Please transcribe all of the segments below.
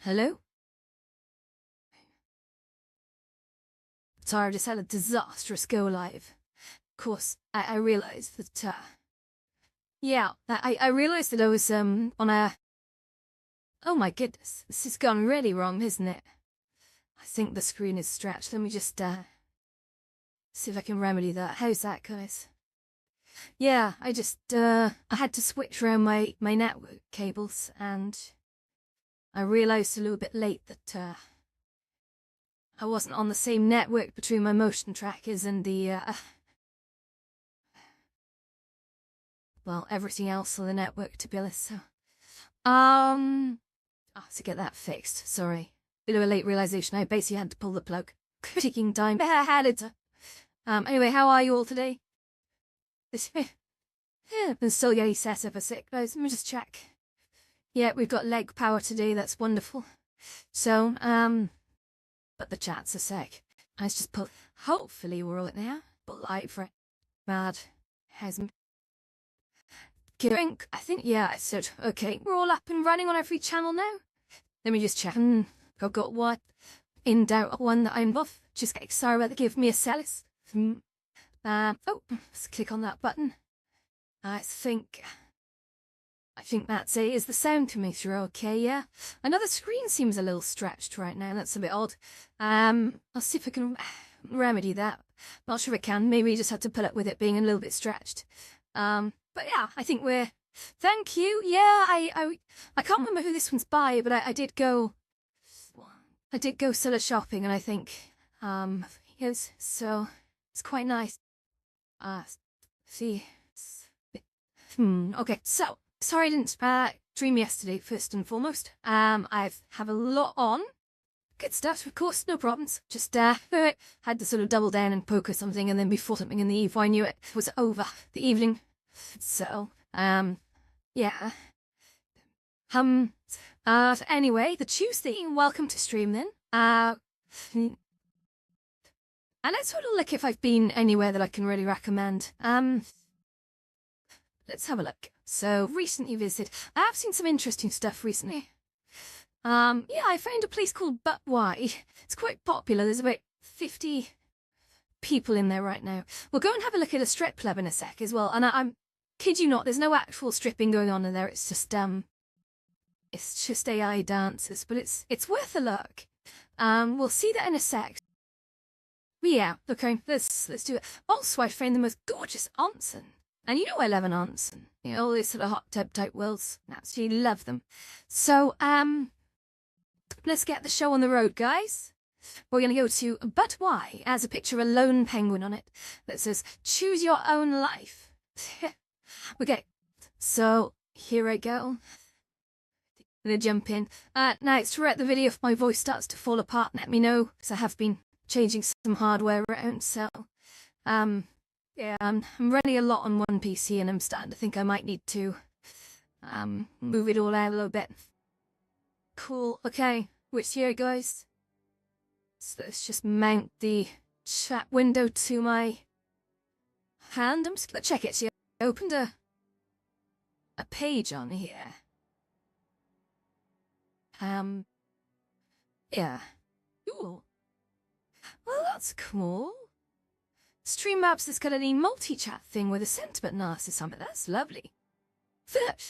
Hello? Sorry, I just had a disastrous go live. Of course, I realized that, I realized that I was, on a... Oh my goodness, this has gone really wrong, isn't it? I think the screen is stretched. Let me just, see if I can remedy that. How's that, guys? Yeah, I just, I had to switch around my network cables, and I realized a little bit late that, I wasn't on the same network between my motion trackers and the, well, everything else on the network, to be honest, so... to get that fixed, sorry. Bit of a late realization, I basically had to pull the plug. Taking time, I had it. Anyway, how are you all today? Been still getting set up a sec, guys, let me just check. Yeah, we've got leg power today, that's wonderful. So, but the chat's a sec. Let's just pull, hopefully we're all in there, but light for it. Mad. Hasn't. I think, yeah, I said, okay, we're all up and running on every channel now. Let me just check. I've got what? In doubt, one that I'm off. Just get excited about give me a salice. Let's click on that button. I think that's it. Is the sound coming through okay, yeah? I know the screen seems a little stretched right now. That's a bit odd. I'll see if I can remedy that. Not sure I can. Maybe you just had to put up with it being a little bit stretched. But yeah, I think we're... Thank you. Yeah, I can't remember who this one's by, but I did go solo shopping, and I think, yes, so it's quite nice. See. Okay, so, sorry I didn't stream yesterday, first and foremost. I've have a lot on. Good stuff, of course, no problems. Just, had to sort of double down and poke or something, and then before something in the eve, I knew it was over the evening. So, yeah. Anyway, the Tuesday, welcome to stream then. And let's sort of look if I've been anywhere that I can really recommend. Let's have a look. So, recently visited. I have seen some interesting stuff recently. Yeah, I found a place called But Why. It's quite popular. There's about 50 people in there right now. We'll go and have a look at a strip club in a sec as well. And I'm kid you not, there's no actual stripping going on in there. It's just AI dances, but it's worth a look. We'll see that in a sec. But yeah, okay, let's do it. Also, I found the most gorgeous onsen. And you know I love an onsen. You know, all these sort of hot tub type worlds. Absolutely love them. So, let's get the show on the road, guys. We're going to go to But Why, as a picture of a lone penguin on it that says, choose your own life. Okay, so here I go. I'm going to jump in. Now, it's throughout the video, if my voice starts to fall apart, let me know, because I have been changing some hardware around, so, yeah, I'm running a lot on one PC, and I'm starting to think I might need to, move it all out a little bit. Cool, okay, which here, guys? So let's just mount the chat window to my hand. I'm just going to check it. See, I opened a page on here. Yeah. Ooh. Well, that's cool. Stream Maps has got a multi-chat thing with a sentiment analysis on it. That's lovely.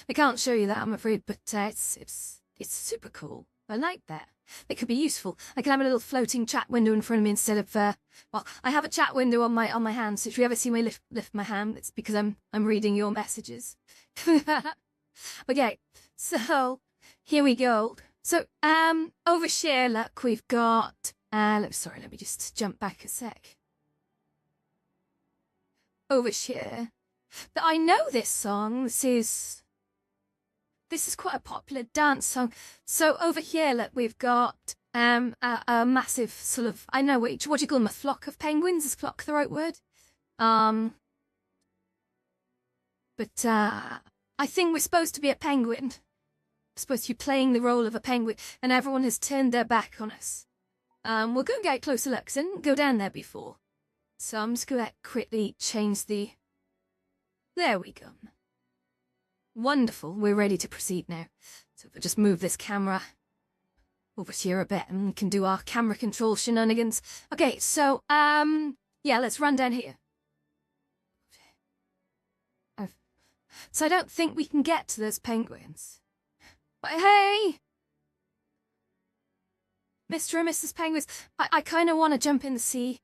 I can't show you that, I'm afraid, but it's super cool. I like that. It could be useful. I can have a little floating chat window in front of me instead of, well, I have a chat window on my hand, so if you ever see me lift my hand, it's because I'm reading your messages. Okay, so here we go. So, over here, look, we've got, sorry, let me just jump back a sec. Over here, I know this song, this is quite a popular dance song. So over here, look, we've got, a massive sort of, I know, what do you call them, a flock of penguins? Is flock the right word? But, I think we're supposed to be a penguin. Supposed to be playing the role of a penguin, and everyone has turned their back on us. We'll go and get a closer look, 'cause I didn't go down there before. So I'm just going to quickly change the... There we go. Wonderful, we're ready to proceed now. So if I just move this camera over here a bit and can do our camera control shenanigans. Okay, so, yeah, let's run down here. So I don't think we can get to those penguins. But hey! Mr. and Mrs. Penguins, I kind of want to jump in the sea.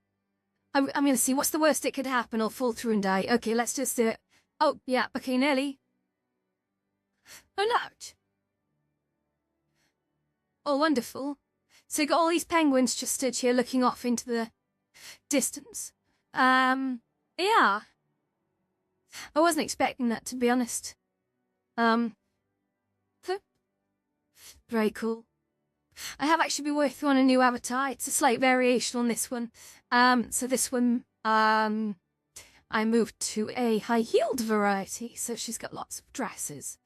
I'm going to see what's the worst that could happen. I'll fall through and die. Okay, let's just do it. Oh, yeah, okay, nearly. Oh, no. Oh, wonderful. So you got all these penguins just stood here looking off into the distance. Yeah. I wasn't expecting that, to be honest. Very cool. I have actually been working on a new avatar. It's a slight variation on this one. So this one, I moved to a high-heeled variety, so she's got lots of dresses.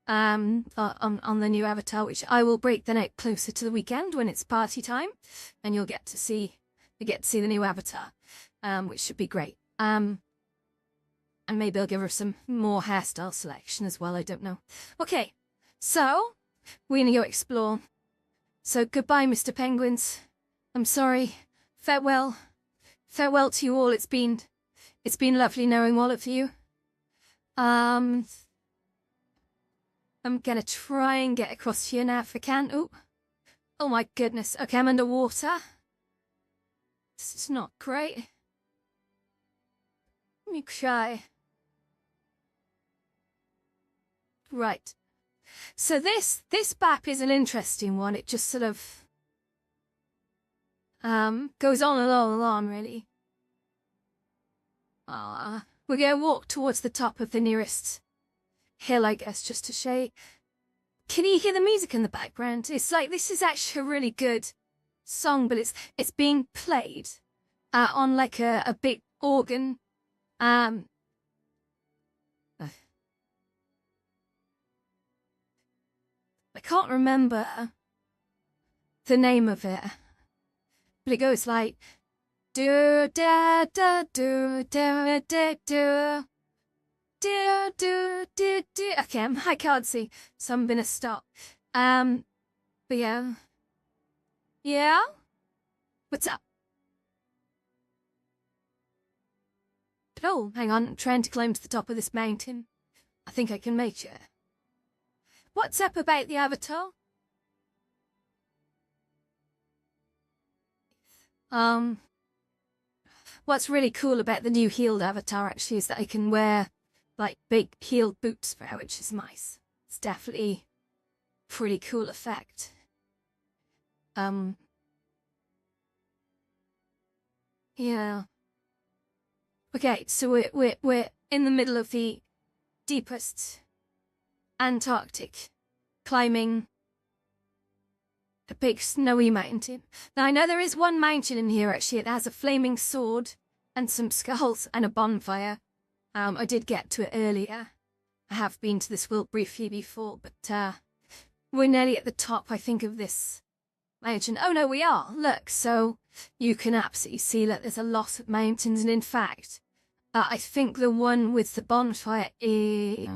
On the new avatar, which I will break the out closer to the weekend when it's party time, and you'll get to see the new avatar, which should be great. And maybe I'll give her some more hairstyle selection as well. I don't know. Okay, so we're gonna go explore. So goodbye, Mr. Penguins. I'm sorry. Farewell. Farewell to you all. It's been lovely knowing all of you. I'm gonna try and get across here now if I can. Oh my goodness. Okay, I'm underwater. This is not great. Let me try. Right. So this map is an interesting one. It just sort of goes on and on and on, really. We're gonna walk towards the top of the nearest hill, I guess, just to show. Can you hear the music in the background? It's like this is actually a really good song, but it's being played on like a big organ. I can't remember the name of it, but it goes like do da da do da da do do do do do. Okay, I can't see, so I'm gonna stop. But yeah, what's up? Oh, hang on, I'm trying to climb to the top of this mountain. I think I can make it. What's up about the avatar? What's really cool about the new heeled avatar actually is that I can wear like big heeled boots for her, which is nice. It's definitely a pretty cool effect. Yeah. Okay, so we're in the middle of the deepest Antarctic, climbing a big snowy mountain. Now I know there is one mountain in here actually. It has a flaming sword and some skulls and a bonfire. I did get to it earlier. I have been to this world briefly before, but we're nearly at the top, I think, of this mountain. Oh no, we are. Look, so you can absolutely see that there's a lot of mountains, and in fact, I think the one with the bonfire is...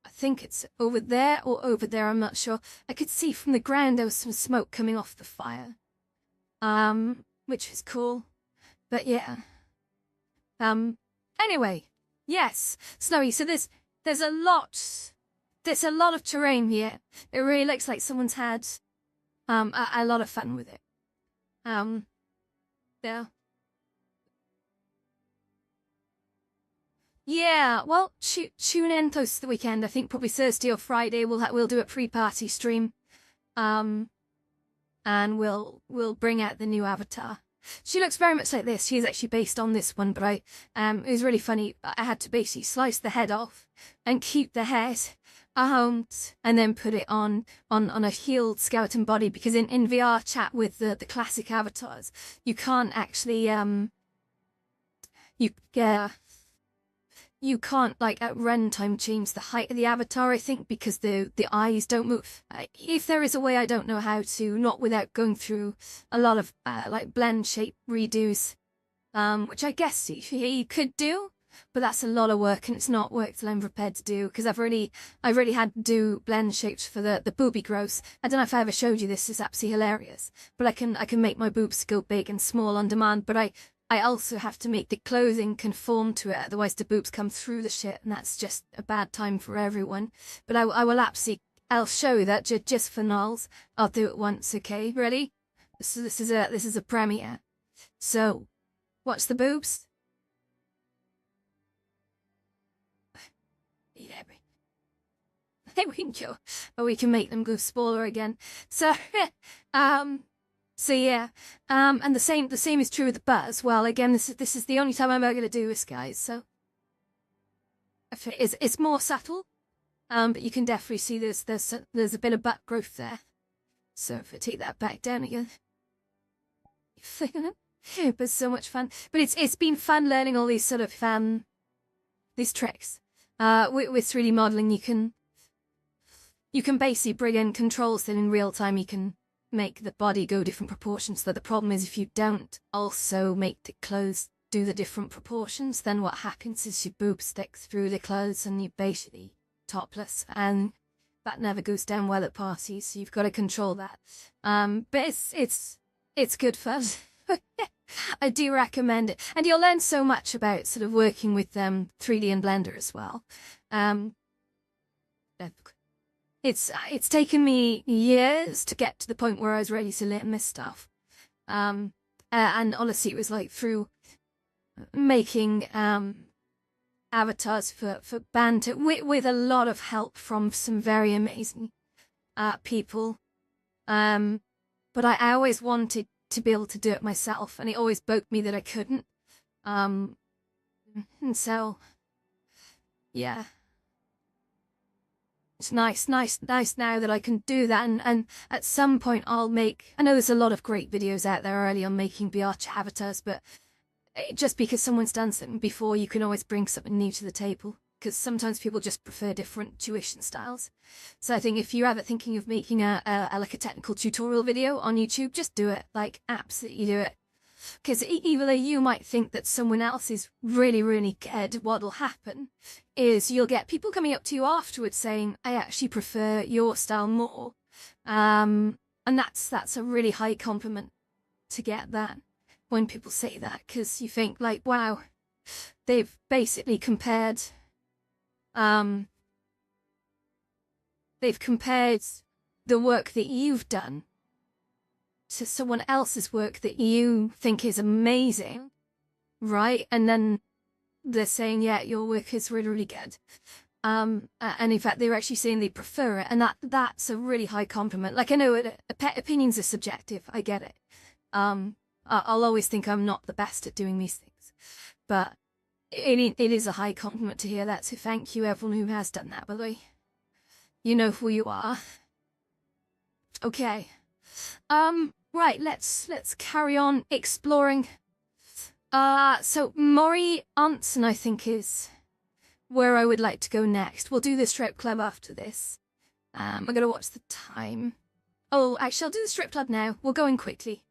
I think it's over there or over there, I'm not sure. I could see from the ground there was some smoke coming off the fire. Which is cool. But yeah. Anyway, yes, Snowy, so there's a lot of terrain here. It really looks like someone's had a lot of fun with it. Yeah. Yeah, well, tune in close to the weekend. I think probably Thursday or Friday we'll do a pre-party stream, and we'll bring out the new avatar. She looks very much like this. She is actually based on this one, but it was really funny. I had to basically slice the head off and keep the head, and then put it on a healed skeleton body, because in VR chat with the classic avatars, you can't actually you can't, like, at runtime change the height of the avatar, I think, because the eyes don't move. If there is a way, I don't know how to, not without going through a lot of, like, blend shape redos, which I guess you could do. but that's a lot of work, and it's not work that I'm prepared to do, because I've really had to do blend shapes for the booby growth. I don't know if I ever showed you this, it's absolutely hilarious. But I can make my boobs go big and small on demand, but I also have to make the clothing conform to it, otherwise the boobs come through the shit, and that's just a bad time for everyone. But I will absolutely, I'll show you that just for nulls. I'll do it once, okay? Ready? So this is a premiere. So, watch the boobs. There we go. Or we can make them go smaller again. So, so yeah. And the same is true with the butt as well. Again, this is the only time I'm ever gonna do this, guys. So, it's more subtle. But you can definitely see there's a bit of butt growth there. So if I take that back down again. It was so much fun. But it's been fun learning all these sort of these tricks. With 3D modeling, you can basically bring in controls that in real time you can make the body go different proportions. So the problem is if you don't also make the clothes do the different proportions, then what happens is your boobs stick through the clothes and you're basically topless, and that never goes down well at parties, so you've got to control that. But it's good fun. I do recommend it, and you'll learn so much about sort of working with 3D and Blender as well. It's taken me years to get to the point where I was ready to learn this stuff. And honestly, it was like through making avatars for Banter with a lot of help from some very amazing people. But I always wanted to be able to do it myself, and it always bugged me that I couldn't. And so, yeah. It's nice now that I can do that, and at some point I'll make, I know there's a lot of great videos out there early on making Biarch avatars, but just because someone's done something before, you can always bring something new to the table, because sometimes people just prefer different tuition styles. So I think if you're ever thinking of making like a technical tutorial video on YouTube, just do it, like absolutely do it. Because even though you might think that someone else is really, really good, what'll happen is you'll get people coming up to you afterwards saying, I actually prefer your style more. And that's a really high compliment to get that, when people say that, because you think like, wow, they've basically compared, the work that you've done to someone else's work that you think is amazing, right? And then they're saying, yeah, your work is really, really good. And in fact, they're actually saying they prefer it, and that's a really high compliment. Like, I know opinions are subjective, I get it. I'll always think I'm not the best at doing these things, but it is a high compliment to hear that, so thank you everyone who has done that, by the way. You know who you are. Okay. Right, let's carry on exploring. So Mori Onsen, I think, is where I would like to go next. We'll do the strip club after this. I'm gonna watch the time. Oh, actually, I'll do the strip club now. We'll go in quickly.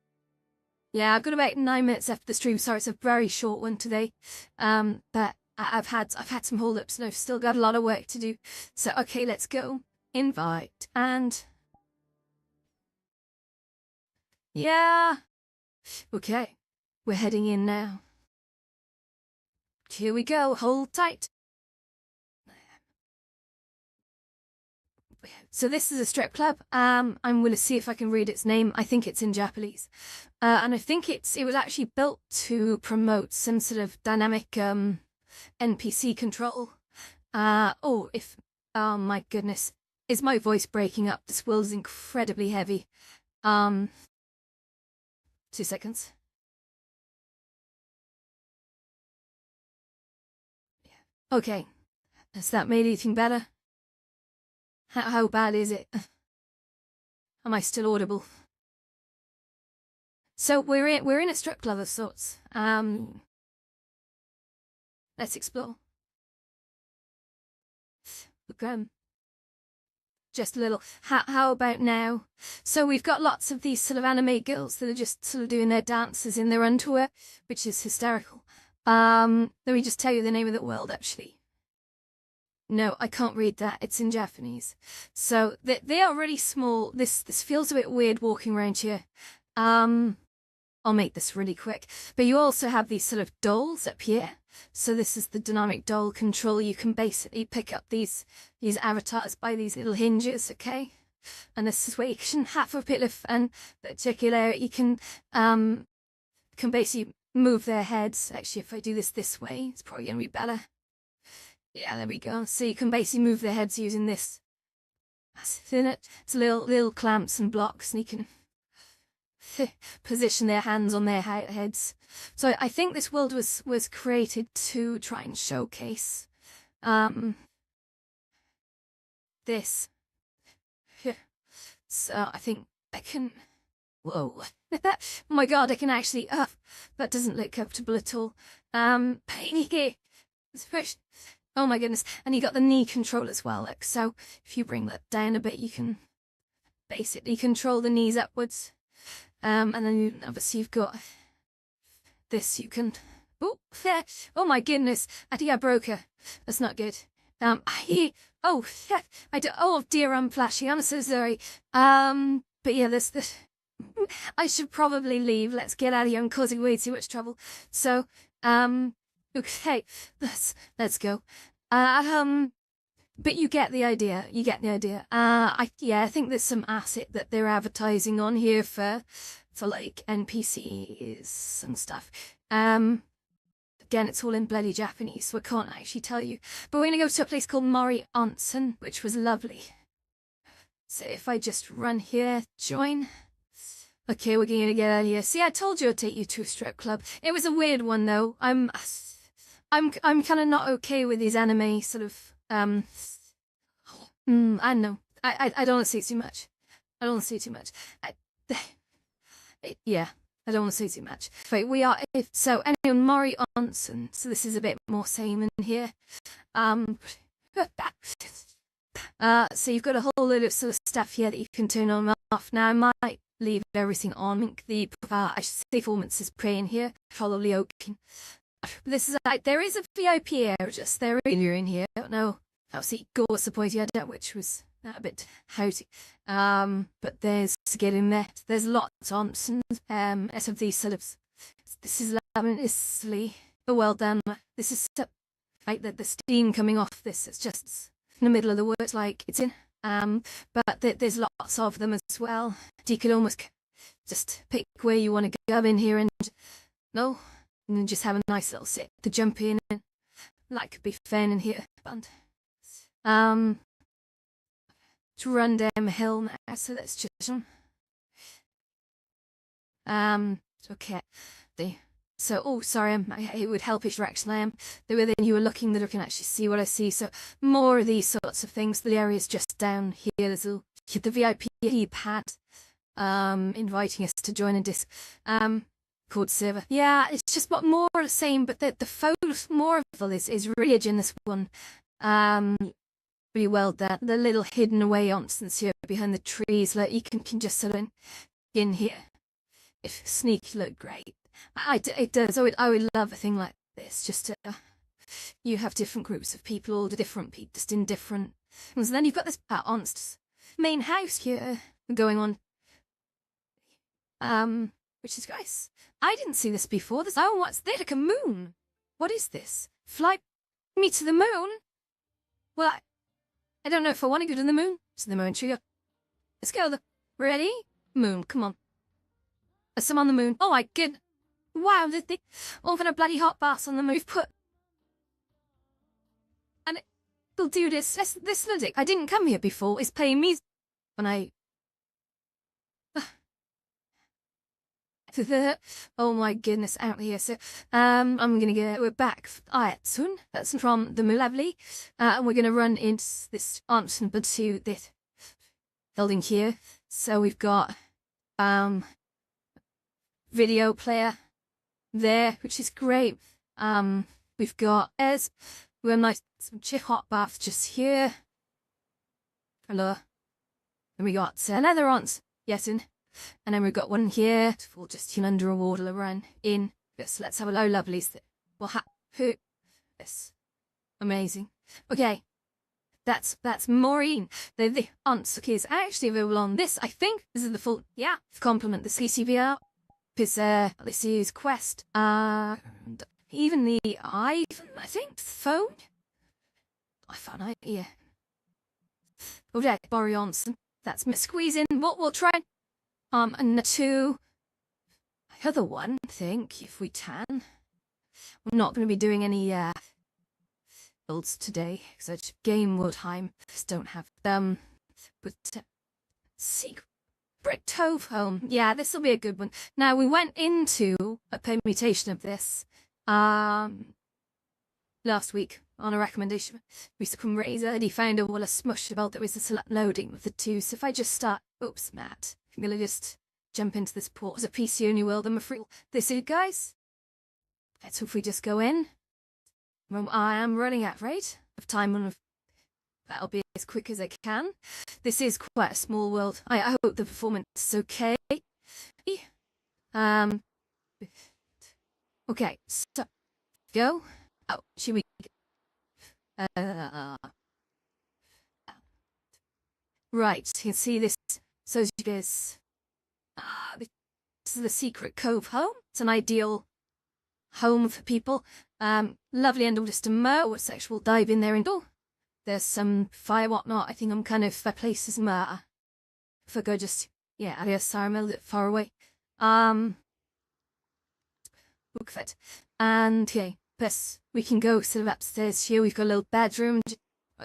Yeah, I've got about 9 minutes after the stream. Sorry, it's a very short one today. But I've had some hold-ups and I've still got a lot of work to do. So okay, let's go. Invite and. Yeah. Okay, we're heading in now. Here we go, hold tight. So this is a strip club. I'm going to see if I can read its name. I think it's in Japanese. And I think it was actually built to promote some sort of dynamic NPC control. Oh my goodness. Is my voice breaking up? This world is incredibly heavy. 2 seconds. Okay. Has that made anything better? How bad is it? Am I still audible? So we're in a strip club of sorts. Let's explore. Okay. Just a little. How about now? So we've got lots of these sort of anime girls that are just sort of doing their dances in their underwear, which is hysterical. Let me just tell you the name of the world, actually. No, I can't read that. It's in Japanese. So they are really small. This feels a bit weird walking around here. I'll make this really quick. But you also have these sort of dolls up here. So this is the dynamic doll control. You can basically pick up these avatars by these little hinges, okay? And this is where you can have a bit of fun. Particular, you can basically move their heads. Actually, if I do this way, it's probably gonna be better. Yeah, there we go. So you can basically move their heads using this. That's in it. It's little clamps and blocks, and you can position their hands on their heads. So I think this world was created to try and showcase this. So I think I can. Whoa! Oh my God! I can actually. That doesn't look comfortable at all. Oh my goodness! And you got the knee control as well. Look, so if you bring that down a bit, you can basically control the knees upwards. And then obviously you've got this. You can. Oh my goodness! I think I broke her. That's not good. Oh dear, I'm flashy. I'm so sorry. But yeah, this. I should probably leave. Let's get out of here. I'm causing way too much trouble. So, okay, let's go. But you get the idea. You get the idea. I think there's some asset that they're advertising on here for like NPCs and stuff. Again, it's all in bloody Japanese, so I can't actually tell you. But we're gonna go to a place called Mori Onsen, which was lovely. So if I just run here, join. Okay, we're gonna get out of here. See, I told you I'd take you to a strip club. It was a weird one though. I'm kind of not okay with these anime sort of I don't know. I don't want to say too much. I don't want to say too much. Yeah, I don't want to say too much. Right, we are so anyway, Mori Onsen. So this is a bit more same in here. So you've got a whole load of sort of stuff here that you can turn on and off. Now I might leave everything on. The I should say performance is pre in here. Probably okay. This is like there is a VIP area just there earlier in here. I don't know. Obviously, Gore supported which was a bit houty. But there's to get in there. There's lots of options. Of these sort of. This is lavishly well done. This is like the steam coming off this. It's just in the middle of the words, like it's in. But there's lots of them as well. You could almost just pick where you want to go in here and then just have a nice little sit to jump in and that could be fun in here. But to run down the hill now, so let's just okay. Sorry, it would help if you're actually within you were looking that I can actually see what I see. So more of these sorts of things. The area's just down here. There's the VIP pad inviting us to join a disc called server. Yeah, it's just what more of the same, but the photos more of is rich in this one. Pretty well done. The little hidden away options here behind the trees, like you can just sort of in here. If sneaky look great. It does. I would love a thing like this. Just to, you have different groups of people, all the different people, just in different. And then you've got this honest main house here going on. Which is nice. I didn't see this before. What's there? Like a moon. What is this? Fly me to the moon? Well, I don't know if I want to go to the moon. To the moon, trigger. Let's go. Ready? Moon. Come on. There's some on the moon. Oh my goodness. Wow, they open a bloody hot bath on the move put. And it'll do this. This ludic. I didn't come here before. It's paying me when I. Oh my goodness, out here. So, I'm gonna get. We're back. Soon. That's from the Lovely. And we're gonna run into this answer to this building here. So we've got, video player there, which is great. We've got we have nice some chip hot bath just here. Hello. And we got another ons. Yes, in. And then we've got one here for just under a water run in. Yes, let's have a low lovelies. Well, who? Yes. Amazing. Okay. That's Maureen. The answer is actually available on this. I think this is the full, yeah, compliment the CCVR. This is Quest. And even the iPhone, I think, phone. iPhone, yeah. Okay, Barry Johnson. That's me squeezing. What we'll try. And two. Other one, I think, if we can. I'm not going to be doing any builds today because it's game mode time. Just don't have them. But secret Tove home. Yeah, this will be a good one. Now we went into a permutation of this last week on a recommendation. Mr. Razor, and he found a wall of smush about that was a select loading of the two. So if I just start, oops, Matt, I'm gonna just jump into this port as a PC only world. I'm afraid this is, guys. Let's hope we just go in. I am running out, right? Of time on. That'll be as quick as I can. This is quite a small world. I hope the performance is okay. Okay, so go. Oh, should we? Right, you can see this. So you guys, this is the secret cove home. It's an ideal home for people. Lovely and all just a mo. A sexual dive in there and all. There's some fire whatnot. I think I'm kind of places matter. If I go just, yeah, I guess sorry, I'm a little bit far away. Look at it. And okay, yes, we can go sort of upstairs here. We've got a little bedroom.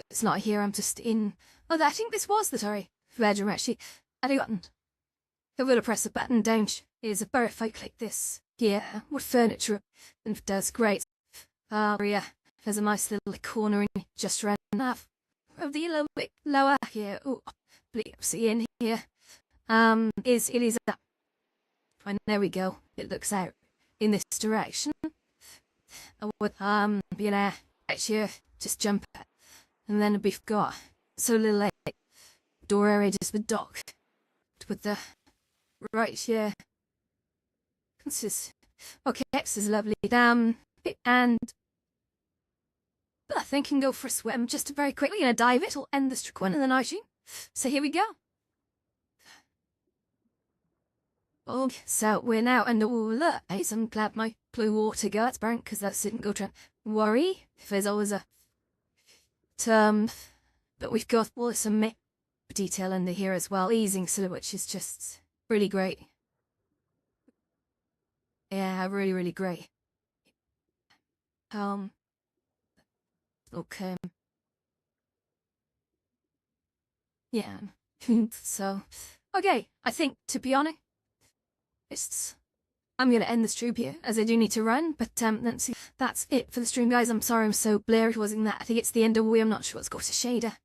It's not here, I'm just in. Oh, I think this was the sorry bedroom actually. I gotten. I'm gonna press a button down. Here's a bar if I click this. Yeah, what furniture and does great. Yeah, there's a nice little corner in just around half of the little bit lower here. Oh, see in here. It is up. And there we go. It looks out in this direction. With you know, actually just jump it. And then we've got so little like door area just with dock with the right here. Okay, this is lovely. And I think I can go for a swim just very quickly and a dive. It'll end the trick one and then I shoot. So here we go. Oh, so we're now under look. I'm glad my blue water guards burnt because that didn't go to worry. If there's always a term, but we've got some detail under here as well, easing so which is just really great. Yeah, really great. Okay. Yeah. So, okay. I think to be honest, I'm gonna end the stream here as I do need to run. But let's see. That's it for the stream, guys. I'm sorry I'm so blurry. It wasn't that. I think it's the end of the way. I'm not sure what's got a shader.